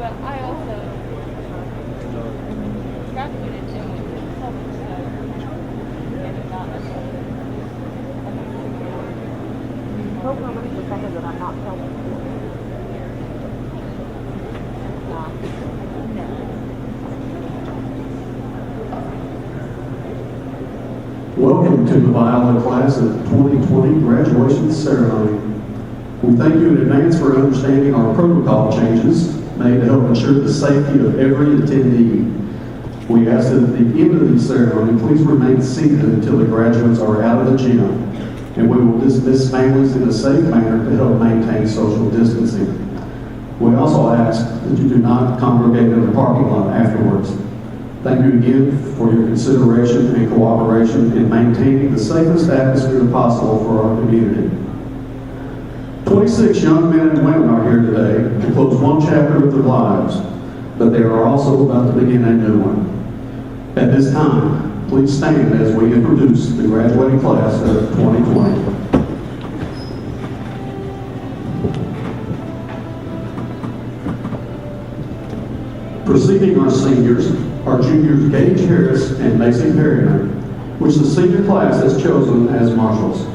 I also graduated in public studies and not a Hope how many percentage that I'm not telling you. Welcome to the Viola class of 2020 graduation ceremony. We thank you in advance for understanding our protocol changes made to help ensure the safety of every attendee. We ask that at the end of the ceremony, please remain seated until the graduates are out of the gym, and we will dismiss families in a safe manner to help maintain social distancing. We also ask that you do not congregate in the parking lot afterwards. Thank you again for your consideration and cooperation in maintaining the safest atmosphere possible for our community. 26 young men and women are here today to close one chapter of their lives, but they are also about to begin a new one. At this time, please stand as we introduce the graduating class of 2020. Preceding our seniors are juniors Gage Harris and Macy Perryman, which the senior class has chosen as marshals.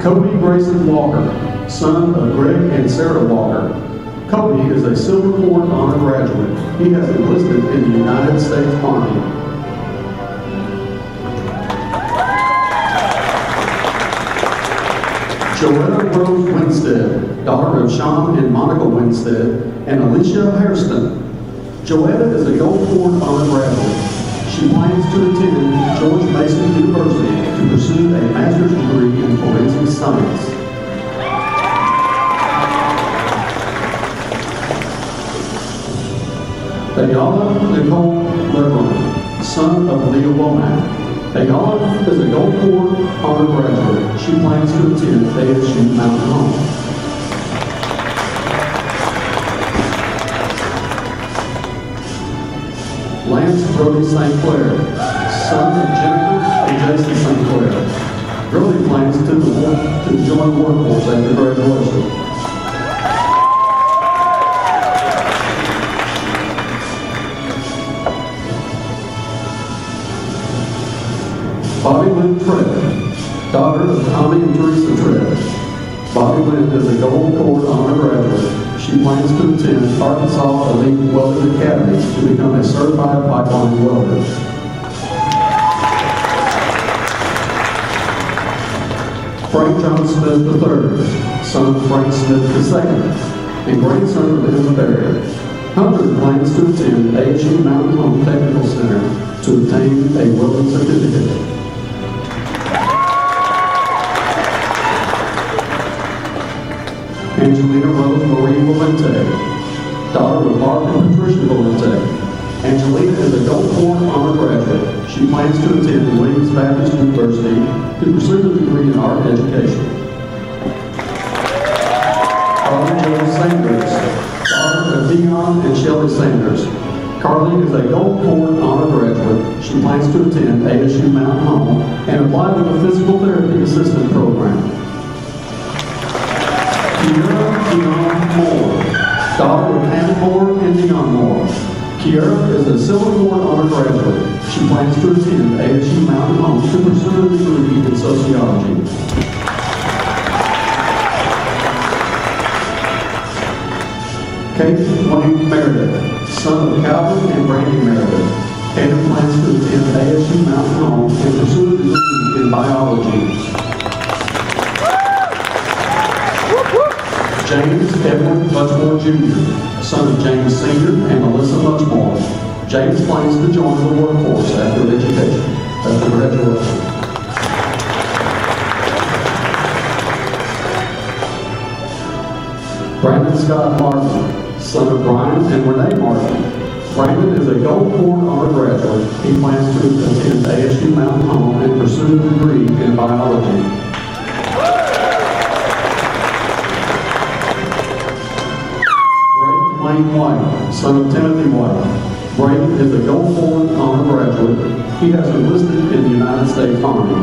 Cody Grayson Walker, son of Greg and Sarah Walker. Cody is a Silver Cord Honor graduate. He has enlisted in the United States Army. Joetta Rose Winstead, daughter of Sean and Monica Winstead, and Alicia Hairston. Joetta is a Gold Cord Honor graduate. She plans to attend George Mason University to pursue a master's degree in forensic science. Viola Nicole Leveron, son of Leah Womack. Viola is a Gold Cord Honor graduate. She plans to attend ASU Mountain Home. Lance Brody St. Clair, son of Jennifer and Jason St. Clair. Brody plans to join the workforce after graduation. Bobby Lynn Trett, daughter of Tommy and Teresa Trett. Bobby Lynn is a Gold Cord Honor graduate. She plans to attend Arkansas Elite Welding Academy to become a certified pipeline welder. Frank John Smith III, son of Frank Smith II, and grandson of Emma Berry. Hunter plans to attend ASU Mountain Home Technical Center to obtain a welding certificate. Angelina Rose Marie Valente, daughter of Mark and Patricia Valente. Angelina is a Gold Cord Honor graduate. She plans to attend Williams Baptist University to pursue a degree in art education. Carly Jo Sanders, daughter of Dion and Shelley Sanders. Carly is a Gold Cord Honor graduate. She plans to attend ASU Mountain Home and apply to the Physical Therapy Assistant Program. Kiera Dion Moore, daughter of Hannah Moore and Dion Moore. Kiera is a Silver Cord Honor graduate. She plans to attend ASU Mountain Home to pursue a degree in sociology. Kate Wayne Meredith, son of Calvin and Brandy Meredith. Kate plans to attend ASU Mountain Home and pursue a degree in biology. James Edward Muchmore Jr., son of James Sr. and Melissa Muchmore. James plans to join the workforce after graduation. Brandon Scott Martin, son of Brian and Renee Martin. Brandon is a Gold Cord Honor graduate. He plans to attend ASU Mountain Home and pursue a degree in biology. Braden White, son of Timothy White. Braden is a Gold Forward honor graduate. He has enlisted in the United States Army.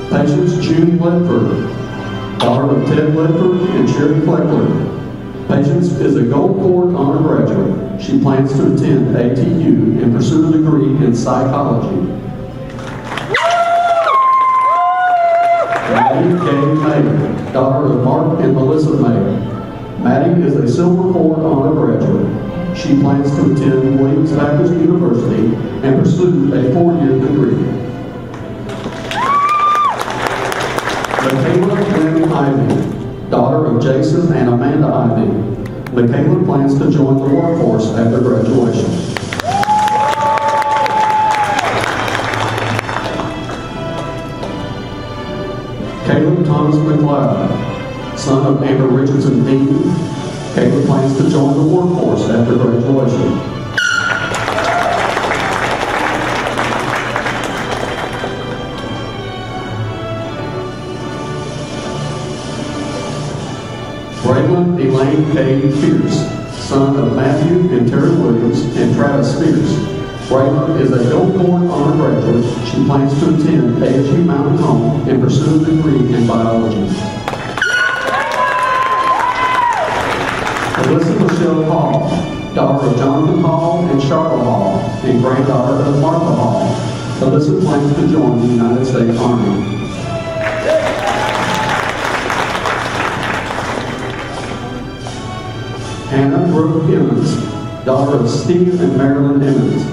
Patience June Ledford, daughter of Ted Ledford and Sherry Fleckler. Patience is a Gold Forward honor graduate. She plans to attend ATU and pursue a degree in psychology. Maddie K. May, daughter of Mark and Melissa May. Maddie is a Silver Forward honor graduate. She plans to attend Williams Baptist University and pursue a 4-year degree. Michaela Lynn Ivy, daughter of Jason and Amanda Ivy. Michaela plans to join the workforce after graduation. Caleb Thomas McLeod, son of Amber Richardson Dean. Caleb plans to join the workforce after graduation. Braylon Elaine K. Pierce, son of Matthew and Terry Williams and Travis Spears. Braylon is a Gold Forward honor graduate. She plans to attend ASU Mountain Home and pursue a degree in biology. Alyssa Michelle Hall, daughter of Jonathan Hall and Charlotte Hall, and granddaughter of Martha Hall. Alyssa plans to join the United States Army. Hannah Brooke Emmons, daughter of Steve and Marilyn Emmons.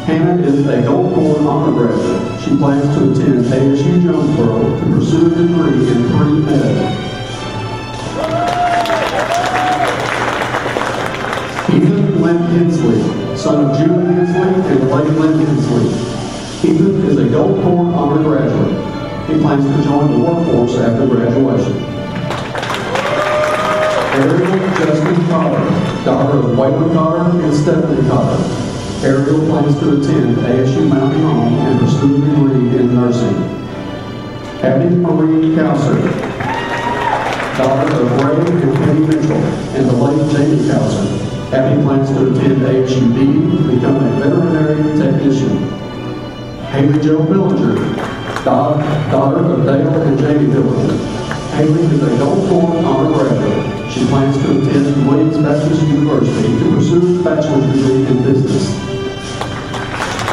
Hannah is a Gold Forward honor graduate. She plans to attend ASU Jonesboro to pursue a degree in pre-med. Ethan Lynn Hensley, son of Julie Hensley and Lady Lynn Hensley. Ethan is a Gold Forward honor graduate. He plans to join the workforce after graduation. Ariel Justin Cotter, daughter of Waylon Cotter and Stephanie Cotter. Ariel plans to attend ASU Mountain Home and pursue a degree in nursing. Abby Marie Cowser, daughter of Ray and Penny Mitchell and the late Jamie Cowser. Abby plans to attend ASU to become a veterinary technician. Haley Jo Billinger, daughter of Dale and Jamie Billinger. Haley is a Gold Forward honor graduate. She plans to attend Williams Baptist University to pursue a bachelor's degree in business.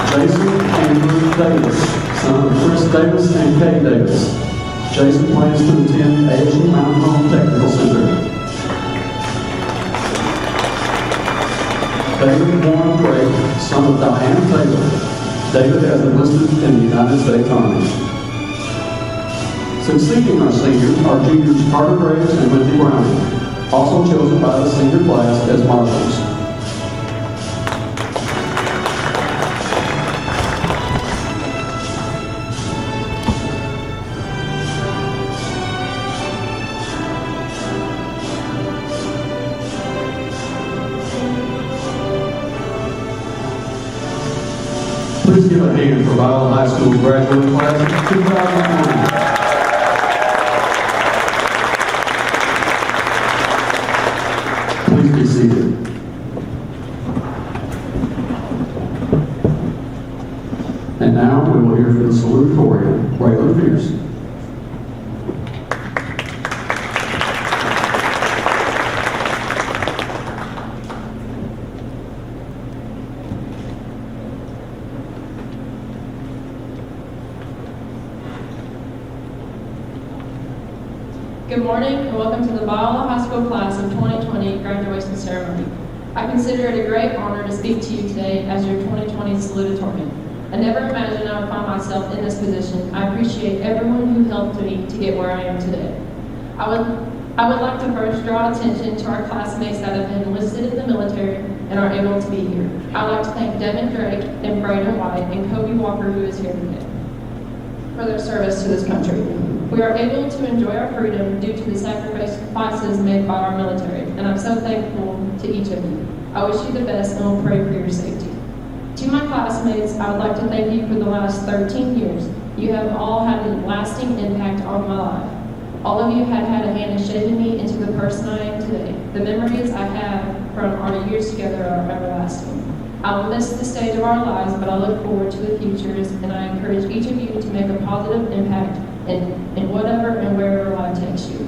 Jason Andrew Davis, son of Chris Davis and Kay Davis. Jason plans to attend ASU Mountain Home Technical Center. David Warren Drake, son of Diane Taylor. David has enlisted in the United States Army. Succeeding our seniors are juniors Carter Graves and Lindsey Browning, also chosen by the senior class as marshals. Please give a hand for Viola High School graduating class of 2020. Please be seated. And now we will hear from the salutatorian, Waylon Pierce. Good morning and welcome to the Viola High School class of 2020 graduation ceremony. I consider it a great honor to speak to you today as your 2020 salutatorian. I never imagined I would find myself in this position. I appreciate everyone who helped me to get where I am today. I would like to first draw attention to our classmates that have been enlisted in the military and are able to be here. I'd like to thank Devin Drake and Braden White and Kobe Walker, who is here today, for their service to this country. We are able to enjoy our freedom due to the sacrifices made by our military, and I'm so thankful to each of you. I wish you the best and will pray for your safety. To my classmates, I would like to thank you for the last 13 years. You have all had a lasting impact on my life. All of you have had a hand in shaping me into the person I am today. The memories I have from our years together are everlasting. I will miss this stage of our lives, but I look forward to the futures, and I encourage each of you to make a positive impact in whatever and wherever life takes you.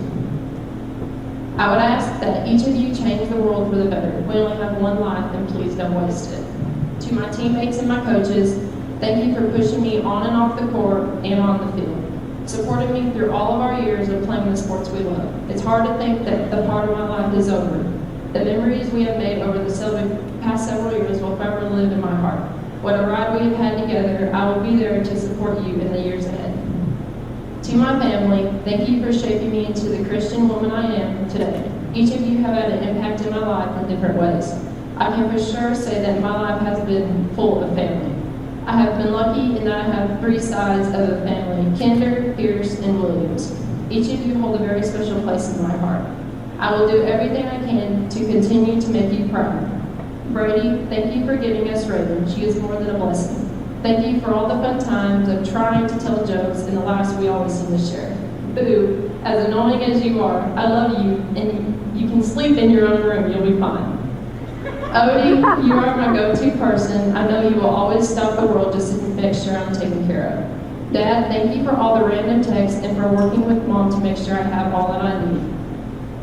I would ask that each of you change the world for the better. We only have one life, and please don't waste it. To my teammates and my coaches, thank you for pushing me on and off the court and on the field, supporting me through all of our years of playing the sports we love. It's hard to think that the part of my life is over. The memories we have made over the past several years will forever live in my heart. What a ride we have had together. I will be there to support you in the years ahead. To my family, thank you for shaping me into the Christian woman I am today. Each of you have had an impact in my life in different ways. I can for sure say that my life has been full of family. I have been lucky in that I have 3 sides of a family: Kinder, Pierce, and Williams. Each of you hold a very special place in my heart. I will do everything I can to continue to make you proud. Brady, thank you for giving us Raven. She is more than a blessing. Thank you for all the fun times of trying to tell jokes and the laughs we always seem to share. Boo, as annoying as you are, I love you, and you can sleep in your own room. You'll be fine. Odie, you are my go-to person. I know you will always stop the world just to make sure I'm taken care of. Dad, thank you for all the random texts and for working with Mom to make sure I have all that I need.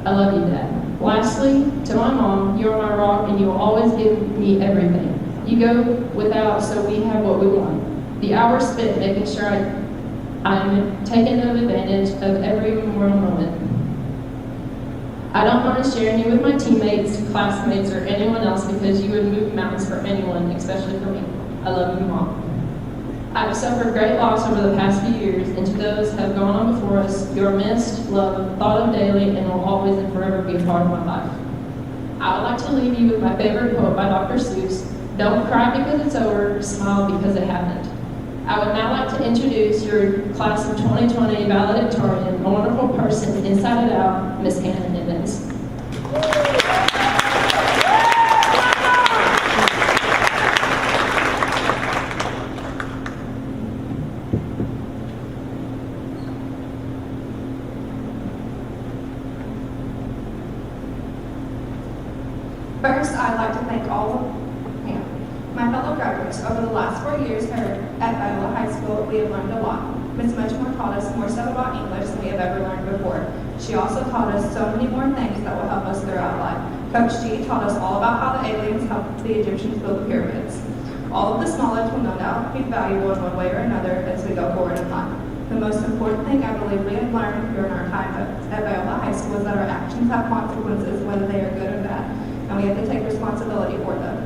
I love you, Dad. Lastly, to my mom, you are my rock and you will always give me everything. You go without, so we have what we want. The hours spent making sure I'm taking advantage of every memorial moment. I don't mind sharing you with my teammates, classmates, or anyone else because you would move mountains for anyone, especially for me. I love you, Mom. I have suffered great loss over the past few years, and to those who have gone on before us, you are missed, loved, thought of daily, and will always and forever be a part of my life. I would like to leave you with my favorite quote by Dr. Seuss: "Don't cry because it's over, smile because it happened." I would now like to introduce your class of 2020 valedictorian, a wonderful person inside and out, Miss Hannah Nibbins. First, I'd like to thank all my fellow graduates. Over the last 4 years here at Viola High School, we have learned a lot. Ms. Muchmore taught us more so about English than we have ever learned before. She also taught us so many more things that will help us throughout life. Coach G taught us all about how the aliens helped the Egyptians build the pyramids. All of this knowledge will no doubt be valuable in one way or another as we go forward in life. The most important thing I believe we have learned during our time at Viola High School is that our actions have consequences, whether they are good or bad, and we have to take responsibility for them.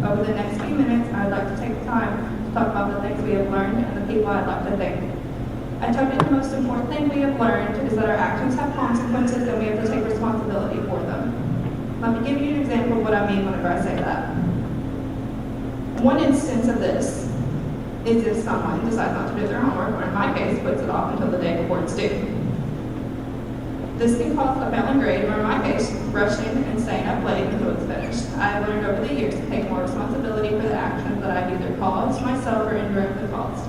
Over the next few minutes, I'd like to take the time to talk about the things we have learned and the people I'd like to thank. I told you the most important thing we have learned is that our actions have consequences and we have to take responsibility for them. Let me give you an example of what I mean whenever I say that. One instance of this is if someone decides not to do their homework, or in my case, puts it off until the day before it's due. This can cause a failing grade, or in my case, rushing and staying up late until it's finished. I have learned over the years to take more responsibility for the actions that I've either caused myself or indirectly caused.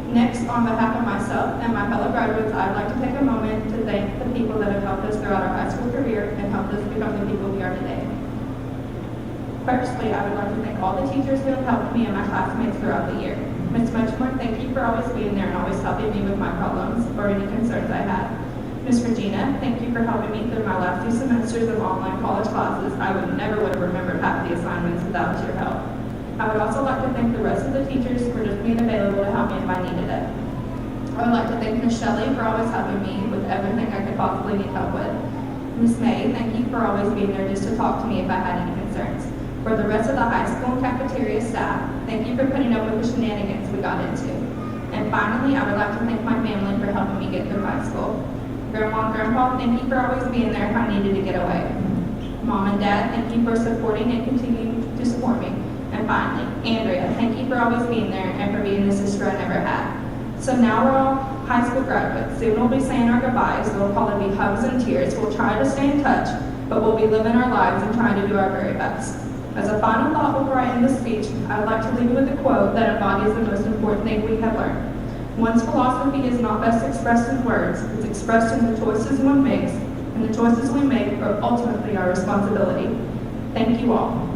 Next, on behalf of myself and my fellow graduates, I'd like to take a moment to thank the people that have helped us throughout our high school career and helped us become the people we are today. Firstly, I would like to thank all the teachers who have helped me and my classmates throughout the year. Ms. Muchmore, thank you for always being there and always helping me with my problems or any concerns I had. Ms. Regina, thank you for helping me through my last 2 semesters of online college classes. I would have remembered half the assignments without your help. I would also like to thank the rest of the teachers for just being available to help me if I needed it. I would like to thank Ms. Shelley for always helping me with everything I could possibly need help with. Ms. May, thank you for always being there just to talk to me if I had any concerns. For the rest of the high school and cafeteria staff, thank you for putting up with the shenanigans we got into. And finally, I would like to thank my family for helping me get through high school. Grandma and Grandpa, thank you for always being there if I needed to get away. Mom and Dad, thank you for supporting and continuing to support me. And finally, Andrea, thank you for always being there and for being the sister I never had. So now we're all high school graduates. Soon we'll be saying our goodbyes. There'll probably be hugs and tears. We'll try to stay in touch, but we'll be living our lives and trying to do our very best. As a final thought before I end this speech, I'd like to leave you with a quote that embodies the most important thing we have learned. One's philosophy is not best expressed in words, it's expressed in the choices one makes, and the choices we make are ultimately our responsibility. Thank you all.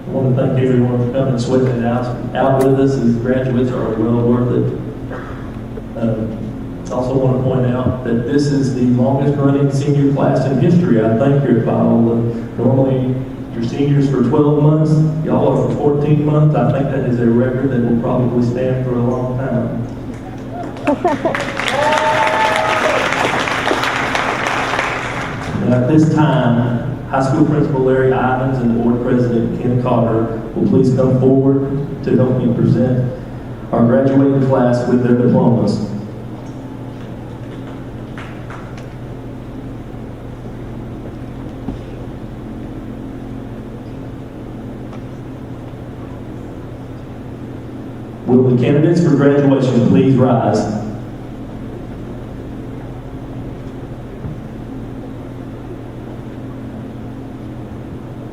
I want to thank everyone for coming and sweating it out with us. These graduates are well worth it. I also want to point out that this is the longest running senior class in history, I think, here at Viola. Normally, your seniors for 12 months, y'all are for 14 months. I think that is a record that will probably stand for a long time. And at this time, High School Principal Larry Ivins and Board President Ken Cotter will please come forward to help me present our graduating class with their diplomas. Will the candidates for graduation please rise?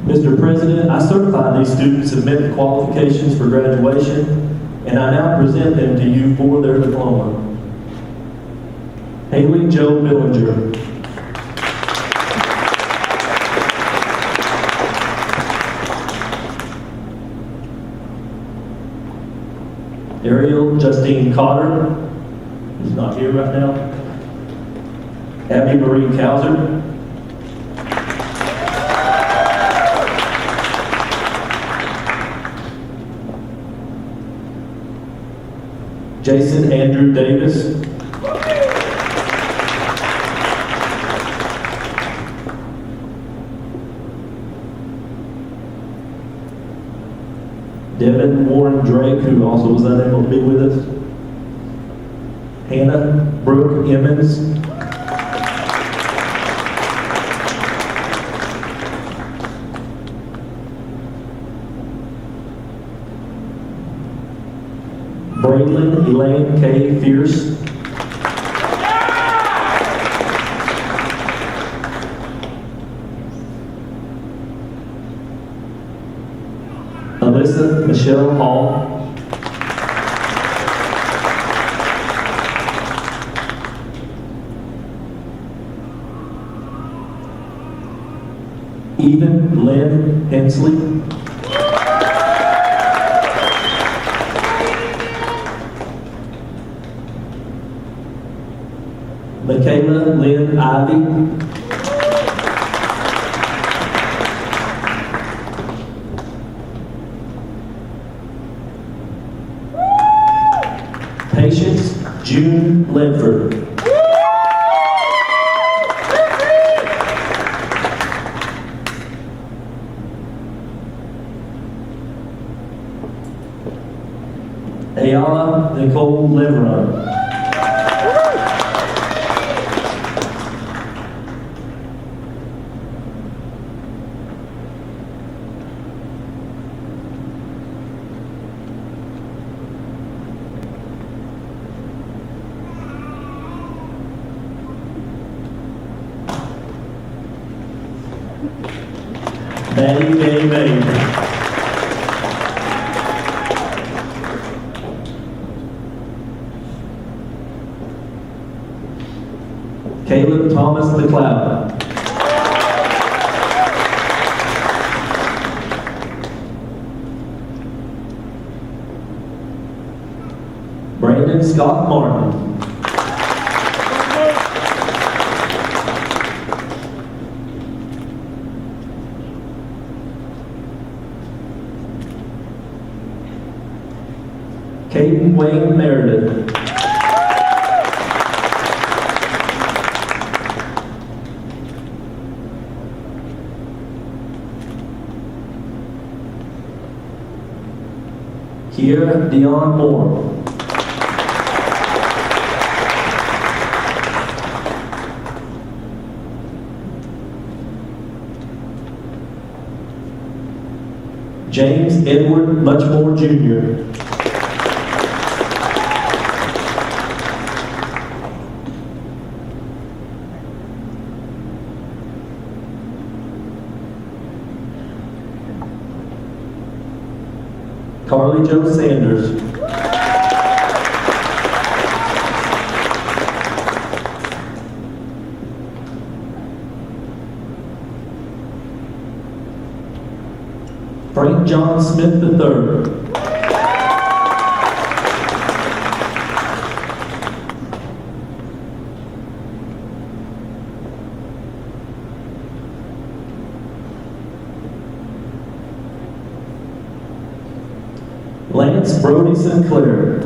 Mr. President, I certify these students have met the qualifications for graduation, and I now present them to you for their diploma. Haley Jo Billinger. Ariel Justine Cotter, who's not here right now. Abby Marie Kauser. Jason Andrew Davis. Devin Warren Drake, who also was unable to be with us. Hannah Brooke Emmons. Braylon Elaine K. Fierce. Alyssa Michelle Hall. Ethan Lynn Hensley. Michaela Lynn Ivy. Patience June Ledford. Ayala Nicole Leveron. Maddie Gay May. Caleb Thomas McLeod. Brandon Scott Martin. Caden Wayne Meredith. Kiera Dion Moore. James Edward Muchmore Jr. Carly Jo Sanders. Frank John Smith III. Lance Brody Sinclair.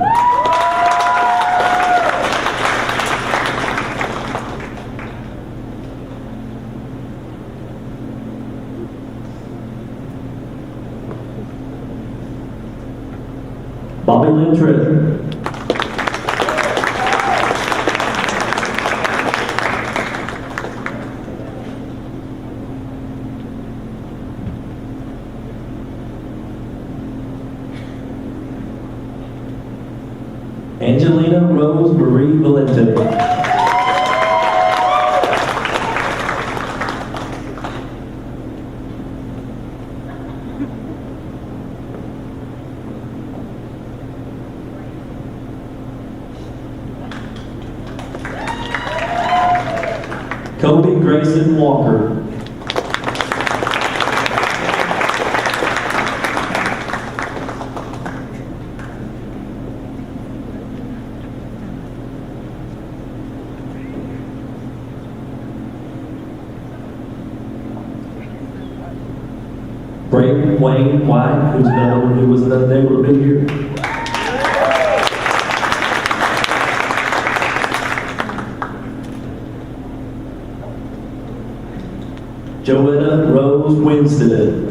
Bobby Lynn Treasure. Angelina Rose Marie Valente. Kobe Grayson Walker. Brayden Wayne White, who's another one who was unable to be here. Joetta Rose Winstead.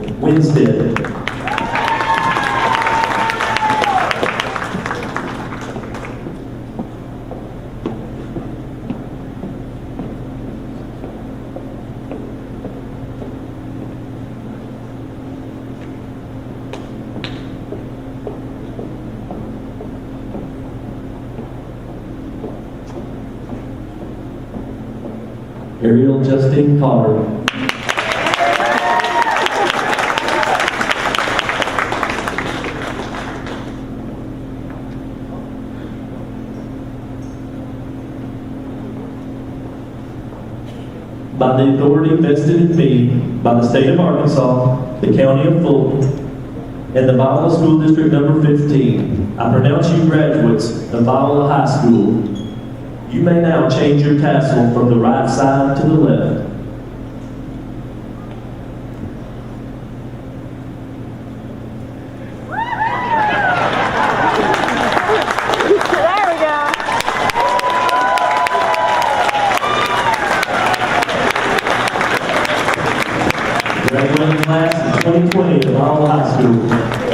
Ariel Justine Potter. By the authority vested in me by the state of Arkansas, the county of Fulton, and the Viola School District number 15, I pronounce you graduates of Viola High School. You may now change your tassel from the right side to the left. There we go. Graduating class of 2020 of Viola High School.